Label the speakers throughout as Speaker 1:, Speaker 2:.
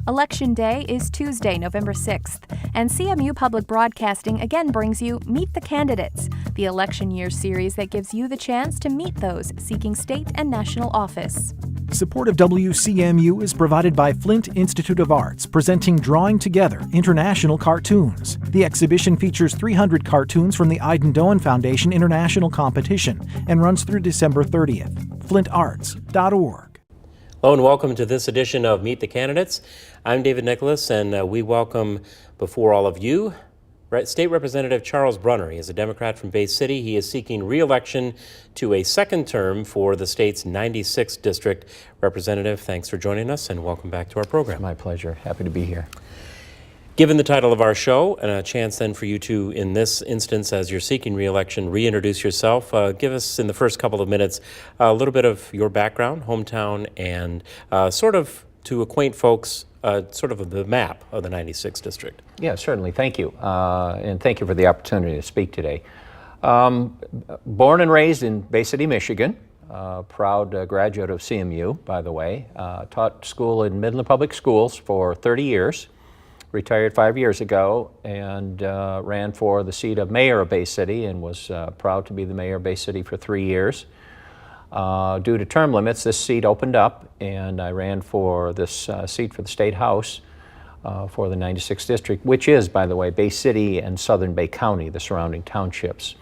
Speaker 1: Election Day is Tuesday, November 6th, and CMU Public Broadcasting again brings you Meet the Candidates, the election year series that gives you the chance to meet those seeking state and national office.
Speaker 2: Support of WCMU is provided by Flint Institute of Arts, presenting Drawing Together International Cartoons. The exhibition features 300 cartoons from the Iden Doan Foundation International Competition and runs through December 30th. FlintArts.org.
Speaker 3: Hello and welcome to this edition of Meet the Candidates. I'm David Nicholas, and we welcome before all of you State Representative Charles Brunner. He is a Democrat from Bay City. He is seeking re-election to a second term for the state's 96th district. Representative, thanks for joining us and welcome back to our program.
Speaker 4: My pleasure. Happy to be here.
Speaker 3: Given the title of our show and a chance then for you to, in this instance, as you're seeking re-election, reintroduce yourself. Give us, in the first couple of minutes, a little bit of your background, hometown, and sort of to acquaint folks, sort of the map of the 96th district.
Speaker 4: Yeah, certainly. Thank you. And thank you for the opportunity to speak today. Born and raised in Bay City, Michigan. Proud graduate of CMU, by the way. Taught school in Midland Public Schools for 30 years. Retired 5 years ago and ran for the seat of mayor of Bay City and was proud to be the mayor of Bay City for 3 years. Due to term limits, this seat opened up and I ran for this seat for the State House for the 96th District, which is, by the way, Bay City and Southern Bay County, the surrounding townships.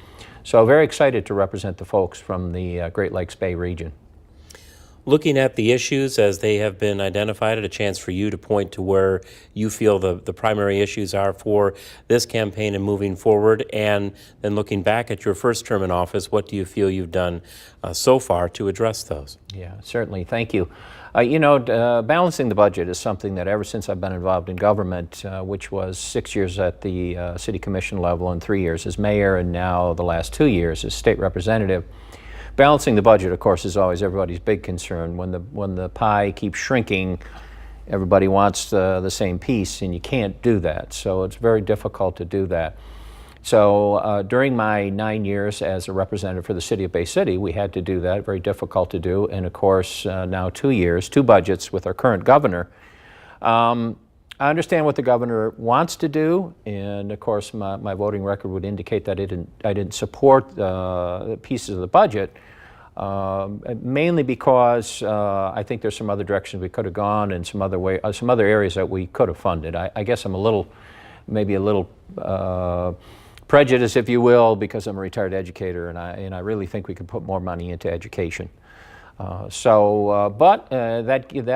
Speaker 4: So very excited to represent the folks from the Great Lakes Bay region.
Speaker 3: Looking at the issues as they have been identified, a chance for you to point to where you feel the primary issues are for this campaign and moving forward, and then looking back at your first term in office, what do you feel you've done so far to address those?
Speaker 4: Yeah, certainly. Thank you. Balancing the budget is something that ever since I've been involved in government, which was 6 years at the city commission level and 3 years as mayor, and now the last 2 years as state representative. Balancing the budget, of course, is always everybody's big concern. When the pie keeps shrinking, everybody wants the same piece, and you can't do that. So it's very difficult to do that. So during my 9 years as a representative for the city of Bay City, we had to do that, very difficult to do. And of course, now 2 years, 2 budgets with our current governor. I understand what the governor wants to do, and of course my voting record would indicate that I didn't support pieces of the budget, mainly because I think there's some other directions we could have gone and some other areas that we could have funded. I guess I'm maybe a little prejudiced, if you will, because I'm a retired educator, and I really think we could put more money into education. That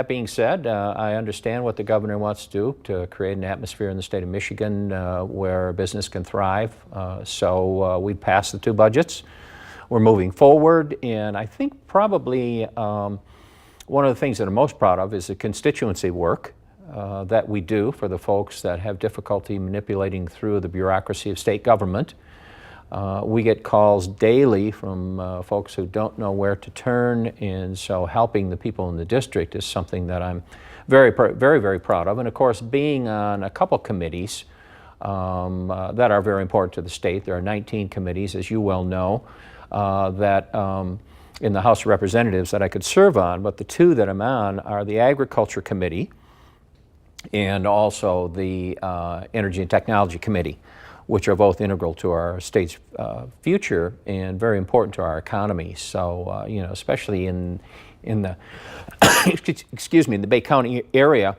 Speaker 4: being said, I understand what the governor wants to do to create an atmosphere in the state of Michigan where business can thrive. We passed the 2 budgets. We're moving forward, and I think probably one of the things that I'm most proud of is the constituency work that we do for the folks that have difficulty manipulating through the bureaucracy of state government. We get calls daily from folks who don't know where to turn, and so helping the people in the district is something that I'm very, very proud of. And of course, being on a couple committees that are very important to the state. There are 19 committees, as you well know, that in the House of Representatives that I could serve on, but the 2 that I'm on are the Agriculture Committee and also the Energy and Technology Committee, which are both integral to our state's future and very important to our economy. So, especially in the, excuse me, in the Bay County area,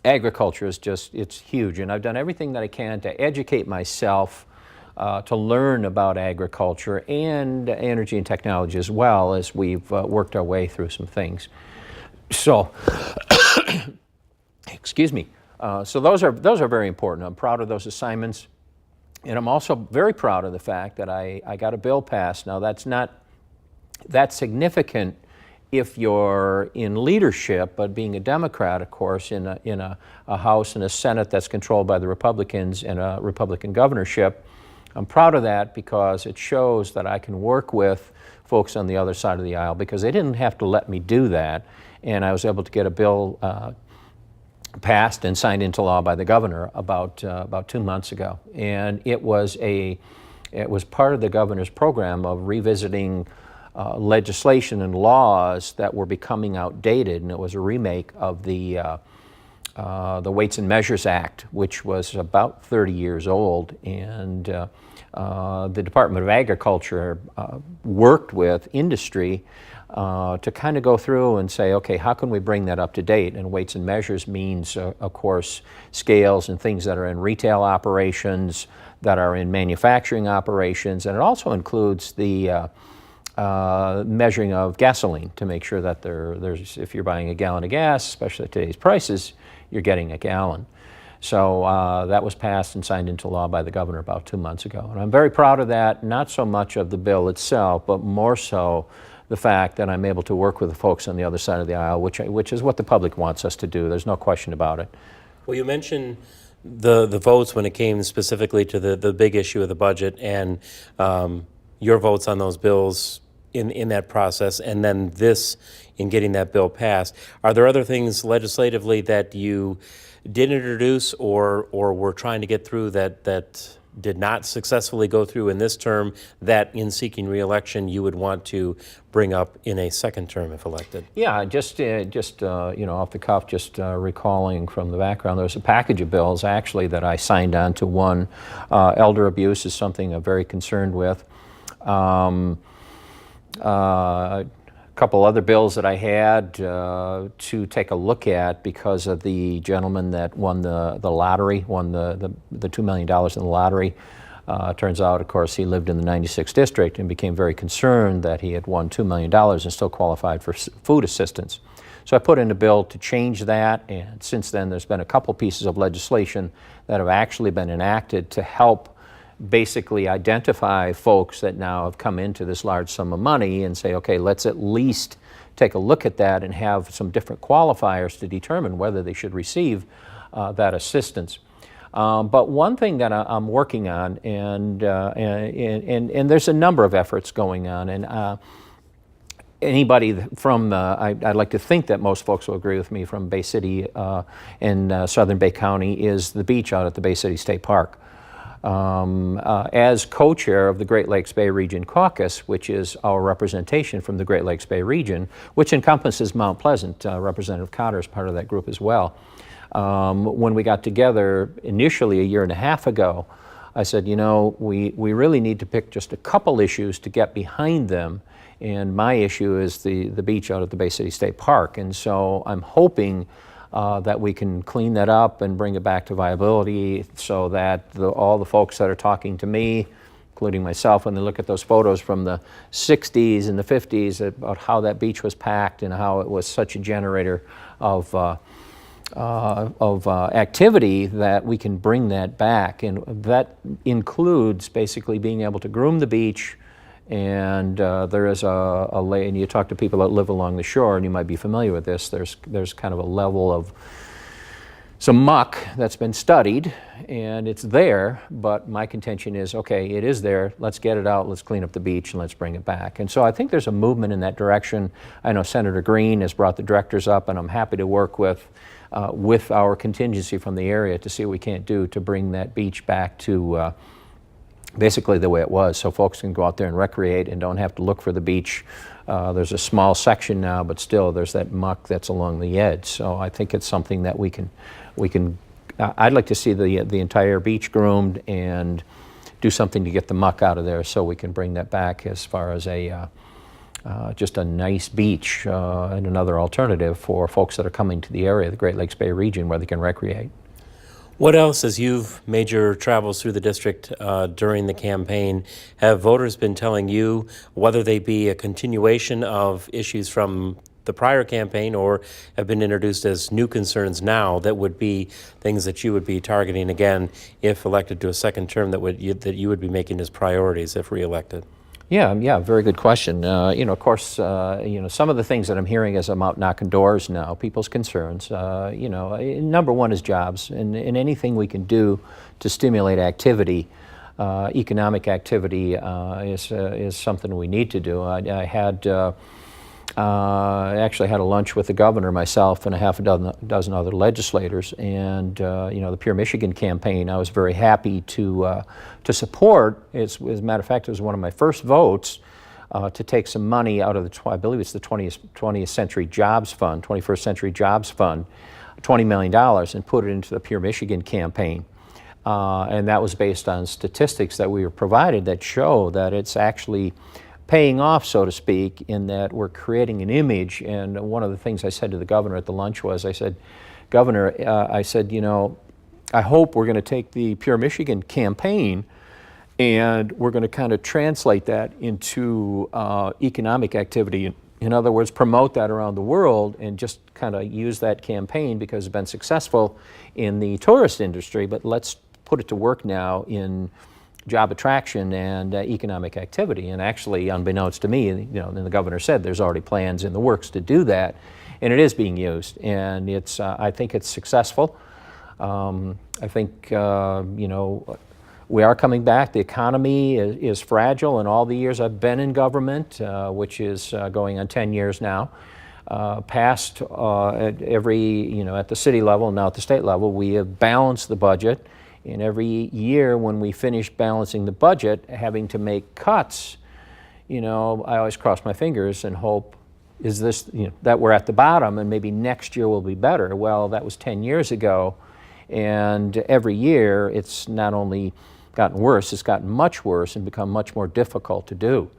Speaker 4: agriculture is it's huge. And I've done everything that I can to educate myself, to learn about agriculture and energy and technology as well, as we've worked our way through some things. So, excuse me. So those are very important. I'm proud of those assignments. And I'm also very proud of the fact that I got a bill passed. Now, that's not that significant if you're in leadership, but being a Democrat, of course, in a House and a Senate that's controlled by the Republicans and a Republican governorship, I'm proud of that because it shows that I can work with folks on the other side of the aisle, because they didn't have to let me do that, and I was able to get a bill passed and signed into law by the governor about 2 months ago. And it was part of the governor's program of revisiting legislation and laws that were becoming outdated, and it was a remake of the the Weights and Measures Act, which was about 30 years old, and the Department of Agriculture worked with industry to kind of go through and say, okay, how can we bring that up to date? And weights and measures means, of course, scales and things that are in retail operations, that are in manufacturing operations, and it also includes the measuring of gasoline to make sure that there's, if you're buying a gallon of gas, especially at today's prices, you're getting a gallon. So that was passed and signed into law by the governor about 2 months ago. And I'm very proud of that, not so much of the bill itself, but more so the fact that I'm able to work with the folks on the other side of the aisle, which is what the public wants us to do. There's no question about it.
Speaker 3: Well, you mentioned the votes when it came specifically to the big issue of the budget, and your votes on those bills in that process, and then this in getting that bill passed. Are there other things legislatively that you did introduce or were trying to get through that did not successfully go through in this term that in seeking re-election you would want to bring up in a second term if elected?
Speaker 4: Yeah, just off the cuff, recalling from the background, there was a package of bills actually that I signed on to. One, elder abuse is something I'm very concerned with. A couple other bills that I had to take a look at because of the gentleman that won the lottery, won the $2 million in the lottery. Turns out, of course, he lived in the 96th district and became very concerned that he had won $2 million and still qualified for food assistance. So I put in a bill to change that, and since then there's been a couple pieces of legislation that have actually been enacted to help basically identify folks that now have come into this large sum of money and say, okay, let's at least take a look at that and have some different qualifiers to determine whether they should receive that assistance. But one thing that I'm working on, and there's a number of efforts going on, and anybody from, I'd like to think that most folks will agree with me, from Bay City in southern Bay County, is the beach out at the Bay City State Park. As co-chair of the Great Lakes Bay Region Caucus, which is our representation from the Great Lakes Bay Region, which encompasses Mount Pleasant, Representative Cotter is part of that group as well. When we got together initially a year and a half ago, I said, you know, we really need to pick just a couple issues to get behind them, and my issue is the beach out at the Bay City State Park. And so I'm hoping that we can clean that up and bring it back to viability so that all the folks that are talking to me, including myself, when they look at those photos from the 60s and the 50s about how that beach was packed and how it was such a generator of activity, that we can bring that back. And that includes basically being able to groom the beach. And there is and you talk to people that live along the shore, and you might be familiar with this, there's kind of a level of some muck that's been studied, and it's there, but my contention is, okay, it is there, let's get it out, let's clean up the beach, and let's bring it back. And so I think there's a movement in that direction. I know Senator Green has brought the directors up, and I'm happy to work with our contingency from the area to see what we can't do to bring that beach back to basically the way it was, so folks can go out there and recreate and don't have to look for the beach. There's a small section now, but still there's that muck that's along the edge. So I think it's something that we can. I'd like to see the entire beach groomed and do something to get the muck out of there, so we can bring that back as far as just a nice beach and another alternative for folks that are coming to the area, the Great Lakes Bay region, where they can recreate.
Speaker 3: What else, as you've made your travels through the district during the campaign, have voters been telling you, whether they be a continuation of issues from the prior campaign or have been introduced as new concerns now, that would be things that you would be targeting again if elected to a second term, that you would be making as priorities if reelected?
Speaker 4: Yeah, very good question. Of course, some of the things that I'm hearing as I'm out knocking doors now, people's concerns, number one is jobs, and anything we can do to stimulate activity, economic activity, is something we need to do. I actually had a lunch with the governor, myself, and a half a dozen other legislators, and the Pure Michigan campaign, I was very happy to support. As a matter of fact, it was one of my first votes to take some money out of I believe it's the 20th Century Jobs Fund, 21st Century Jobs Fund, $20 million and put it into the Pure Michigan campaign. And that was based on statistics that we were provided that show that it's actually paying off, so to speak, in that we're creating an image. And one of the things I said to the governor at the lunch was, I said, Governor, I said, I hope we're going to take the Pure Michigan campaign and we're going to kind of translate that into economic activity. In other words, promote that around the world and just kind of use that campaign because it's been successful in the tourist industry, but let's put it to work now in job attraction and economic activity. And actually, unbeknownst to me, and the governor said there's already plans in the works to do that, and it is being used. And it's, I think it's successful. I think, we are coming back. The economy is fragile. In all the years I've been in government, which is going on 10 years now, past at every, at the city level and now at the state level, we have balanced the budget. And every year when we finish balancing the budget, having to make cuts, I always cross my fingers and hope, is this, that we're at the bottom and maybe next year will be better. Well, that was 10 years ago. And every year it's not only gotten worse, it's gotten much worse and become much more difficult to do.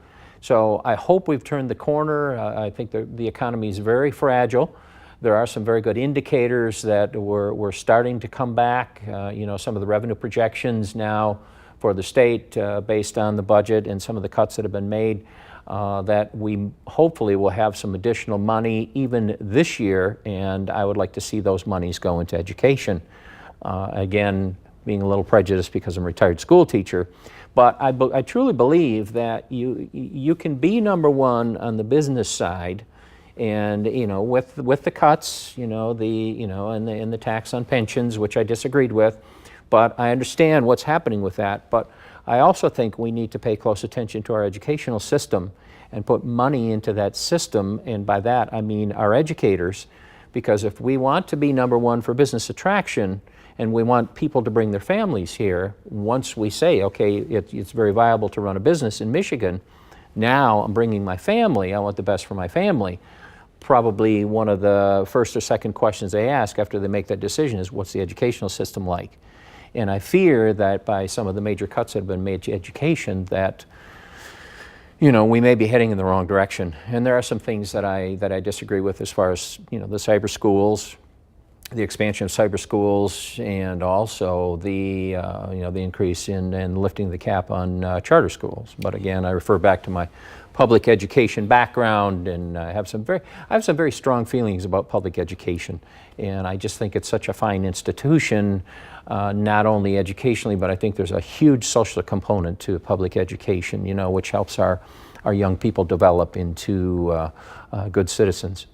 Speaker 4: So I hope we've turned the corner. I think the economy is very fragile. There are some very good indicators that we're starting to come back. Some of the revenue projections now for the state based on the budget and some of the cuts that have been made, that we hopefully will have some additional money even this year, and I would like to see those monies go into education. Again, being a little prejudiced because I'm a retired school teacher, but I truly believe that you can be number one on the business side, and with the cuts, and the tax on pensions, which I disagreed with, but I understand what's happening with that. But I also think we need to pay close attention to our educational system and put money into that system, and by that I mean our educators, because if we want to be number one for business attraction, and we want people to bring their families here, once we say, okay, it's very viable to run a business in Michigan, now I'm bringing my family, I want the best for my family. Probably one of the first or second questions they ask after they make that decision is, what's the educational system like? And I fear that by some of the major cuts that have been made to education, that we may be heading in the wrong direction. And there are some things that I disagree with as far as the cyber schools, the expansion of cyber schools, and also the the increase in lifting the cap on charter schools. But again, I refer back to my public education background, and I have some very strong feelings about public education. And I just think it's such a fine institution, not only educationally, but I think there's a huge social component to public education, which helps our young people develop into good citizens.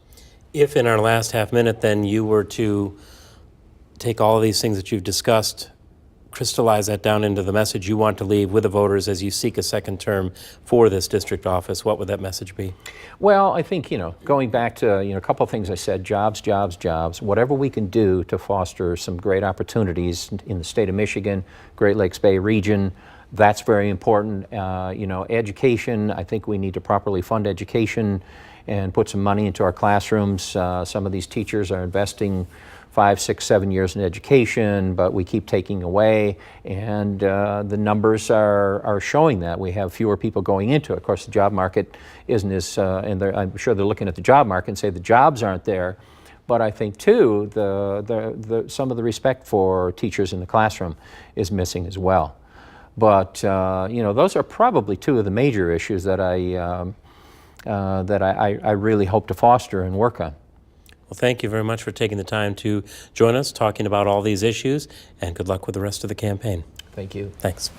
Speaker 3: If in our last half minute then you were to take all of these things that you've discussed, crystallize that down into the message you want to leave with the voters as you seek a second term for this district office, what would that message be?
Speaker 4: Well, I think, going back to, a couple of things I said, jobs, jobs, jobs, whatever we can do to foster some great opportunities in the state of Michigan, Great Lakes Bay region, that's very important. Education, I think we need to properly fund education and put some money into our classrooms. Some of these teachers are investing 5, 6, 7 years in education, but we keep taking away, and the numbers are showing that. We have fewer people going into it. Of course, the job market isn't as, and I'm sure they're looking at the job market and say the jobs aren't there, but I think too, some of the respect for teachers in the classroom is missing as well. But those are probably two of the major issues that I really hope to foster and work on.
Speaker 3: Well, thank you very much for taking the time to join us, talking about all these issues, and good luck with the rest of the campaign.
Speaker 4: Thank you.
Speaker 3: Thanks.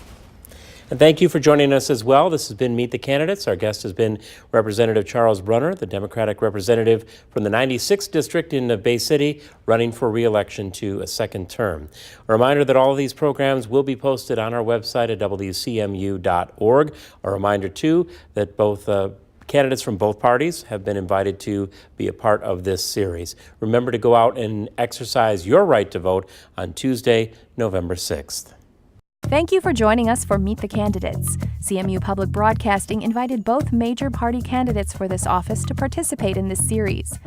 Speaker 3: And thank you for joining us as well. This has been Meet the Candidates. Our guest has been Representative Charles Brunner, the Democratic representative from the 96th District in Bay City, running for re-election to a second term. A reminder that all of these programs will be posted on our website at WCMU.org. A reminder, too, that both candidates from both parties have been invited to be a part of this series. Remember to go out and exercise your right to vote on Tuesday, November 6th.
Speaker 1: Thank you for joining us for Meet the Candidates. CMU Public Broadcasting invited both major party candidates for this office to participate in this series.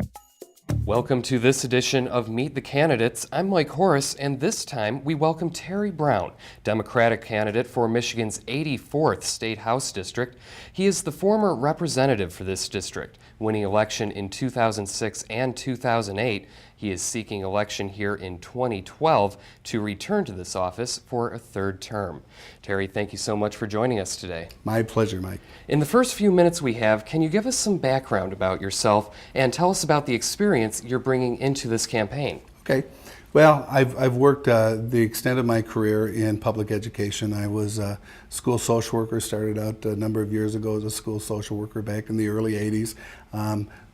Speaker 5: Welcome to this edition of Meet the Candidates. I'm Mike Horace, and this time we welcome Terry Brown, Democratic candidate for Michigan's 84th State House District. He is the former representative for this district, winning election in 2006 and 2008. He is seeking election here in 2012 to return to this office for a third term. Terry, thank you so much for joining us today.
Speaker 6: My pleasure, Mike.
Speaker 5: In the first few minutes we have, can you give us some background about yourself and tell us about the experience you're bringing into this campaign?
Speaker 6: Okay. Well, I've worked the extent of my career in public education. I was a school social worker, started out a number of years ago as a school social worker back in the early 80s.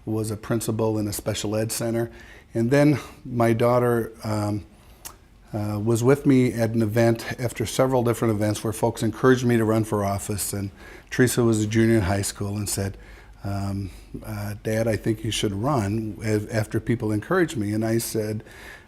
Speaker 6: Was a principal in a special ed center. And then my daughter was with me at an event after several different events where folks encouraged me to run for office. And Teresa was a junior in high school and said, Dad, I think you should run, after people encouraged me. And I said,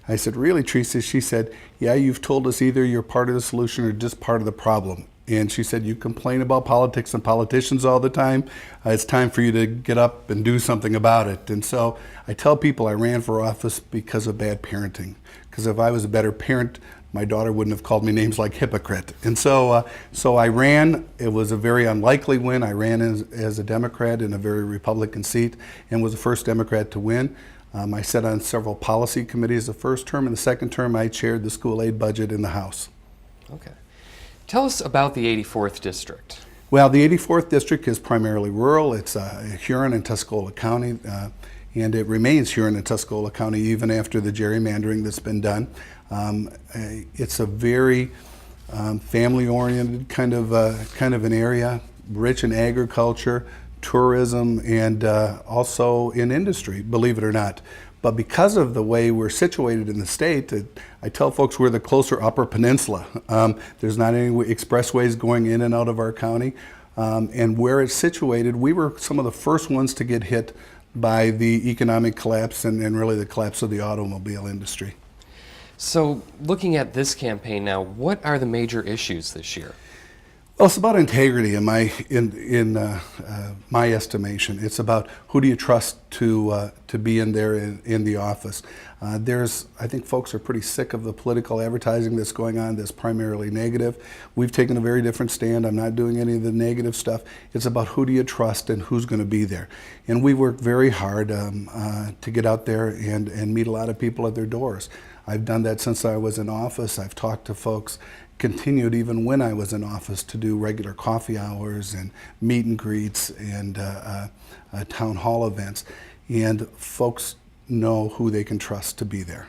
Speaker 6: really, Teresa? She said, yeah, you've told us either you're part of the solution or just part of the problem. And she said, you complain about politics and politicians all the time. It's time for you to get up and do something about it. And so I tell people I ran for office because of bad parenting. Because if I was a better parent, my daughter wouldn't have called me names like hypocrite. And so I ran. It was a very unlikely win. I ran as a Democrat in a very Republican seat and was the first Democrat to win. I sat on several policy committees the first term. In the second term, I chaired the school aid budget in the House.
Speaker 5: Okay. Tell us about the 84th District.
Speaker 6: Well, the 84th District is primarily rural. It's Huron and Tuscola County, and it remains Huron and Tuscola County even after the gerrymandering that's been done. It's a very family-oriented kind of an area, rich in agriculture, tourism, and also in industry, believe it or not. But because of the way we're situated in the state, I tell folks we're the closer Upper Peninsula. There's not any expressways going in and out of our county. And where it's situated, we were some of the first ones to get hit by the economic collapse and really the collapse of the automobile industry.
Speaker 5: So looking at this campaign now, what are the major issues this year?
Speaker 6: Well, it's about integrity in my estimation. It's about who do you trust to be in there in the office. I think folks are pretty sick of the political advertising that's going on that's primarily negative. We've taken a very different stand. I'm not doing any of the negative stuff. It's about who do you trust and who's going to be there. And we work very hard to get out there and meet a lot of people at their doors. I've done that since I was in office. I've talked to folks, continued even when I was in office, to do regular coffee hours and meet and greets and town hall events. And folks know who they can trust to be there.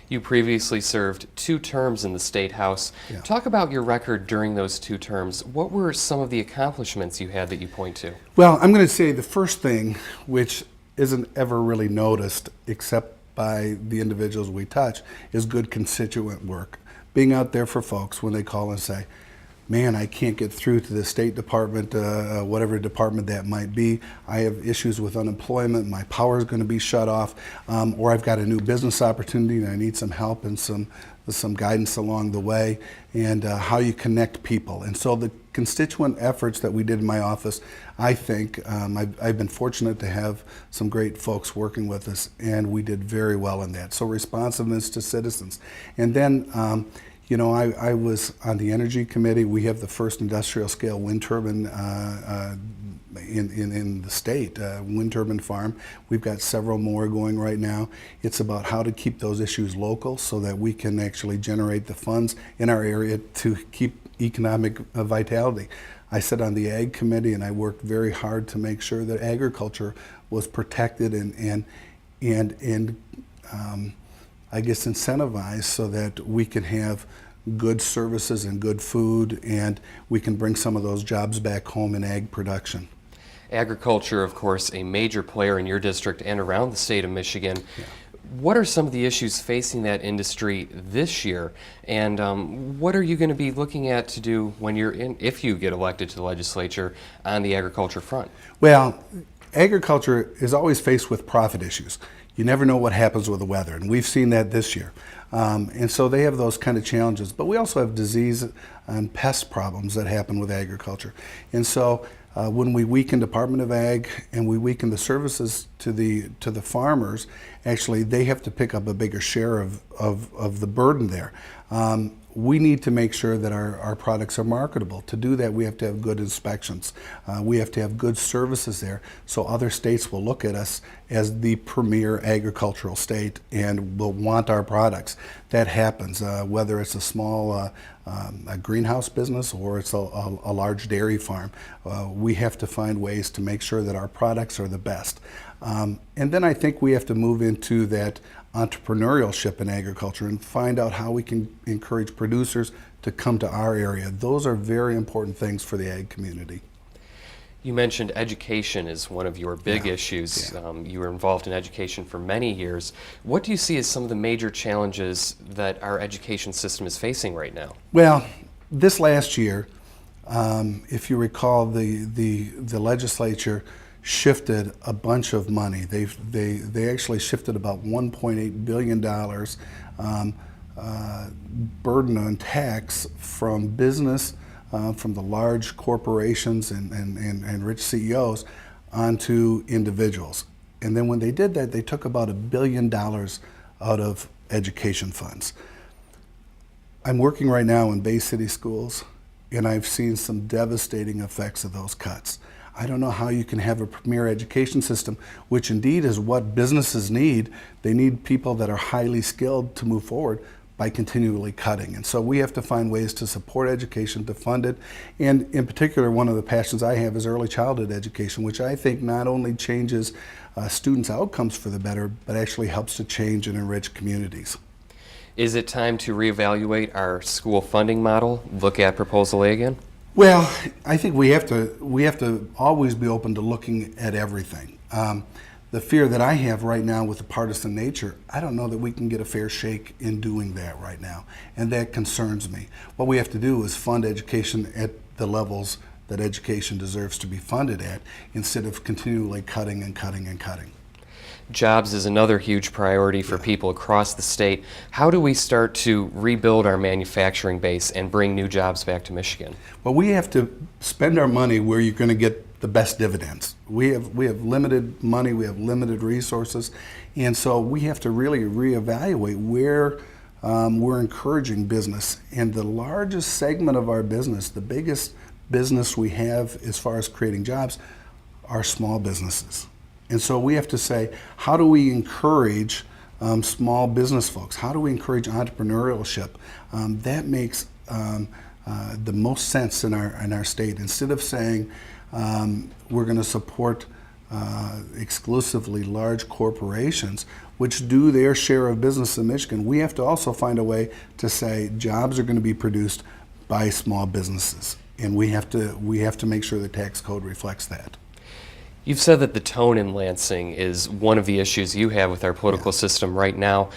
Speaker 5: You previously served 2 terms in the State House.
Speaker 6: Yeah.
Speaker 5: Talk about your record during those 2 terms. What were some of the accomplishments you had that you point to?
Speaker 6: Well, I'm going to say the first thing, which isn't ever really noticed except by the individuals we touch, is good constituent work. Being out there for folks when they call and say, man, I can't get through to the State Department, whatever department that might be. I have issues with unemployment, my power is going to be shut off, or I've got a new business opportunity and I need some help and some guidance along the way, and how you connect people. And so the constituent efforts that we did in my office, I think, I've been fortunate to have some great folks working with us, and we did very well in that. So responsiveness to citizens. And then, I was on the Energy Committee. We have the first industrial scale wind turbine in the state, wind turbine farm. We've got several more going right now. It's about how to keep those issues local so that we can actually generate the funds in our area to keep economic vitality. I sat on the Ag Committee and I worked very hard to make sure that agriculture was protected and I guess incentivized so that we can have good services and good food, and we can bring some of those jobs back home in ag production.
Speaker 5: Agriculture, of course, a major player in your district and around the state of Michigan.
Speaker 6: Yeah.
Speaker 5: What are some of the issues facing that industry this year, and what are you going to be looking at to do when if you get elected to the legislature on the agriculture front?
Speaker 6: Well, agriculture is always faced with profit issues. You never know what happens with the weather, and we've seen that this year. And so they have those kind of challenges. But we also have disease and pest problems that happen with agriculture. And so when we weaken Department of Ag and we weaken the services to the farmers, actually they have to pick up a bigger share of the burden there. We need to make sure that our products are marketable. To do that, we have to have good inspections. We have to have good services there, so other states will look at us as the premier agricultural state and will want our products. That happens, whether it's a small a greenhouse business or it's a large dairy farm. We have to find ways to make sure that our products are the best. And then I think we have to move into that entrepreneurship in agriculture and find out how we can encourage producers to come to our area. Those are very important things for the ag community.
Speaker 5: You mentioned education is one of your big issues. You were involved in education for many years. What do you see as some of the major challenges that our education system is facing right now?
Speaker 6: Well, this last year, if you recall, the legislature shifted a bunch of money. They actually shifted about $1.8 billion burden on tax from business, from the large corporations and rich CEOs onto individuals. And then when they did that, they took about $1 billion out of education funds. I'm working right now in Bay City schools, and I've seen some devastating effects of those cuts. I don't know how you can have a premier education system, which indeed is what businesses need. They need people that are highly skilled to move forward, by continually cutting. And so we have to find ways to support education, to fund it. And in particular, one of the passions I have is early childhood education, which I think not only changes students' outcomes for the better, but actually helps to change and enrich communities.
Speaker 5: Is it time to reevaluate our school funding model, look at Proposal A again?
Speaker 6: Well, I think we have to always be open to looking at everything. The fear that I have right now with the partisan nature, I don't know that we can get a fair shake in doing that right now, and that concerns me. What we have to do is fund education at the levels that education deserves to be funded at, instead of continually cutting and cutting and cutting.
Speaker 5: Jobs is another huge priority for people across the state. How do we start to rebuild our manufacturing base and bring new jobs back to Michigan?
Speaker 6: Well, we have to spend our money where you're going to get the best dividends. We have limited money, we have limited resources, and so we have to really reevaluate where we're encouraging business. And the largest segment of our business, the biggest business we have as far as creating jobs, are small businesses. And so we have to say, how do we encourage small business folks? How do we encourage entrepreneurship? That makes the most sense in our state. Instead of saying we're going to support exclusively large corporations, which do their share of business in Michigan, we have to also find a way to say jobs are going to be produced by small businesses, and we have to make sure the tax code reflects that.
Speaker 5: You've said that the tone in Lansing is one of the issues you have with our political system right now.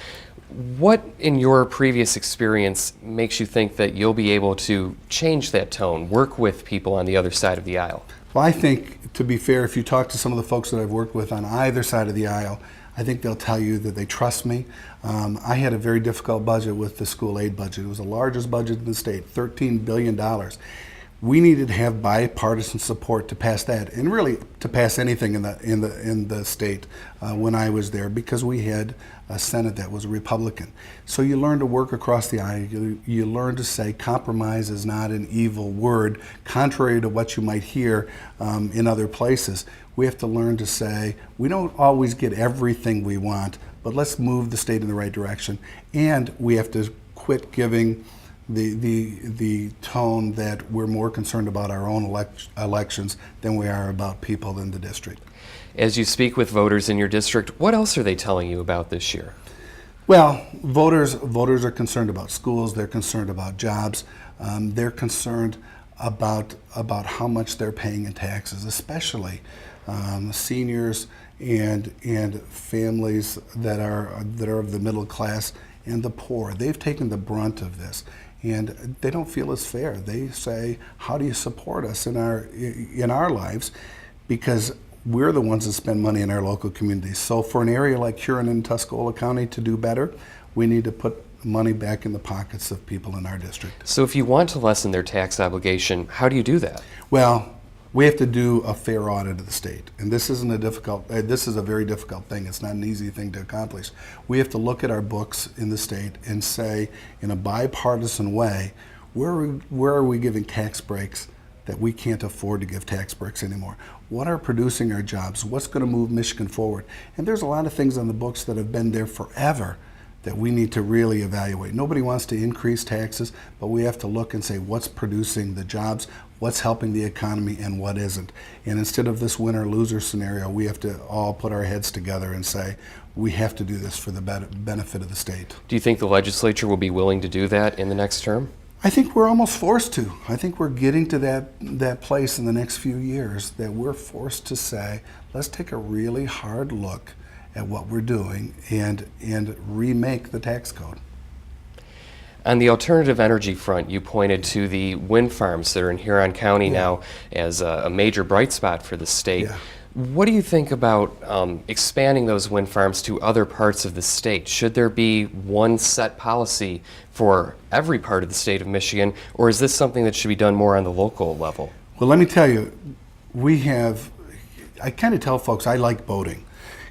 Speaker 5: What, in your previous experience, makes you think that you'll be able to change that tone, work with people on the other side of the aisle?
Speaker 6: Well, I think, to be fair, if you talk to some of the folks that I've worked with on either side of the aisle, I think they'll tell you that they trust me. I had a very difficult budget with the school aid budget. It was the largest budget in the state, $13 billion. We needed to have bipartisan support to pass that, and really to pass anything in the state when I was there, because we had a Senate that was Republican. So you learn to work across the aisle. You learn to say compromise is not an evil word, contrary to what you might hear in other places. We have to learn to say we don't always get everything we want, but let's move the state in the right direction. And we have to quit giving the tone that we're more concerned about our own elections than we are about people in the district.
Speaker 5: As you speak with voters in your district, what else are they telling you about this year?
Speaker 6: Well, voters are concerned about schools. They're concerned about jobs. They're concerned about how much they're paying in taxes, especially seniors and families that are of the middle class and the poor. They've taken the brunt of this, and they don't feel it's fair. They say, how do you support us in our lives? Because we're the ones that spend money in our local communities. So for an area like Huron and Tuscola County to do better, we need to put money back in the pockets of people in our district.
Speaker 5: So if you want to lessen their tax obligation, how do you do that?
Speaker 6: Well, We have to do a fair audit of the state, and this isn't a difficult. This is a very difficult thing. It's not an easy thing to accomplish. We have to look at our books in the state and say, in a bipartisan way, where are we giving tax breaks that we can't afford to give tax breaks anymore? What are producing our jobs? What's going to move Michigan forward? And there's a lot of things on the books that have been there forever that we need to really evaluate. Nobody wants to increase taxes, but we have to look and say what's producing the jobs, what's helping the economy, and what isn't. And instead of this winner-loser scenario, we have to all put our heads together and say, we have to do this for the benefit of the state.
Speaker 5: Do you think the legislature will be willing to do that in the next term?
Speaker 6: I think we're almost forced to. I think we're getting to that place in the next few years that we're forced to say, let's take a really hard look at what we're doing and remake the tax code.
Speaker 5: On the alternative energy front, you pointed to the wind farms that are in Huron County now as a major bright spot for the state.
Speaker 6: Yeah.
Speaker 5: What do you think about expanding those wind farms to other parts of the state? Should there be one set policy for every part of the state of Michigan, or is this something that should be done more on the local level?
Speaker 6: Well, let me tell you, I kind of tell folks I like boating.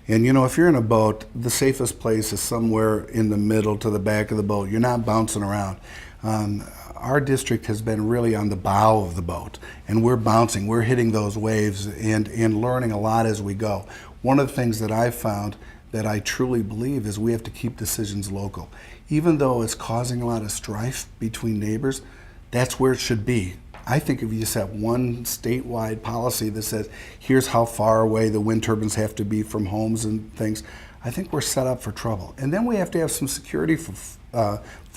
Speaker 6: And you know, if you're in a boat, the safest place is somewhere in the middle to the back of the boat. You're not bouncing around. Our district has been really on the bow of the boat, and we're bouncing, we're hitting those waves and learning a lot as we go. One of the things that I've found that I truly believe is we have to keep decisions local. Even though it's causing a lot of strife between neighbors, that's where it should be. I think if you set one statewide policy that says, here's how far away the wind turbines have to be from homes and things, I think we're set up for trouble. And then we have to have some security for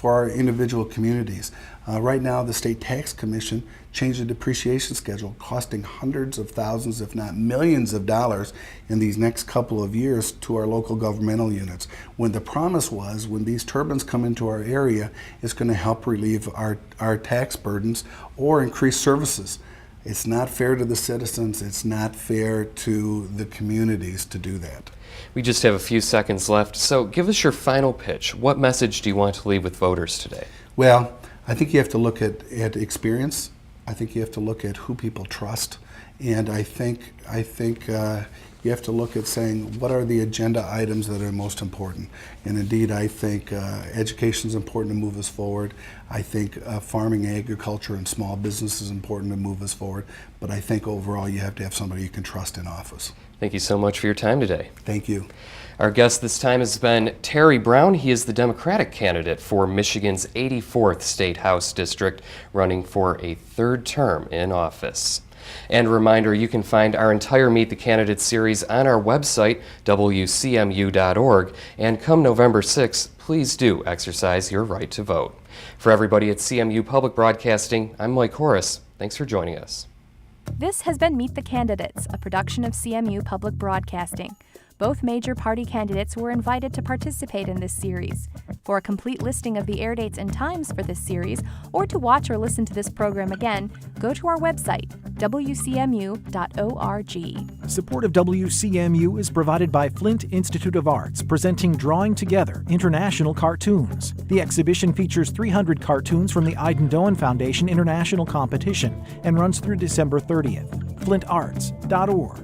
Speaker 6: our individual communities. Right now, the State Tax Commission changed the depreciation schedule, costing hundreds of thousands, if not millions of dollars in these next couple of years to our local governmental units. When the promise was, when these turbines come into our area, it's going to help relieve our tax burdens or increase services. It's not fair to the citizens, it's not fair to the communities to do that.
Speaker 5: We just have a few seconds left, so give us your final pitch. What message do you want to leave with voters today?
Speaker 6: Well, I think you have to look at experience. I think you have to look at who people trust, and I think you have to look at saying what are the agenda items that are most important. And indeed, I think education is important to move us forward. I think farming, agriculture, and small business is important to move us forward. But I think overall, you have to have somebody you can trust in office.
Speaker 5: Thank you so much for your time today.
Speaker 6: Thank you.
Speaker 5: Our guest this time has been Terry Brown. He is the Democratic candidate for Michigan's 84th State House District, running for a third term in office. And a reminder, you can find our entire Meet the Candidates series on our website, WCMU.org. And come November 6th, please do exercise your right to vote. For everybody at CMU Public Broadcasting, I'm Mike Horace. Thanks for joining us.
Speaker 1: This has been Meet the Candidates, a production of CMU Public Broadcasting. Both major party candidates were invited to participate in this series. For a complete listing of the air dates and times for this series, or to watch or listen to this program again, go to our website, WCMU.org.
Speaker 2: Support of WCMU is provided by Flint Institute of Arts, presenting Drawing Together International Cartoons. The exhibition features 300 cartoons from the Iden Foundation International Competition and runs through December 30th. FlintArts.org.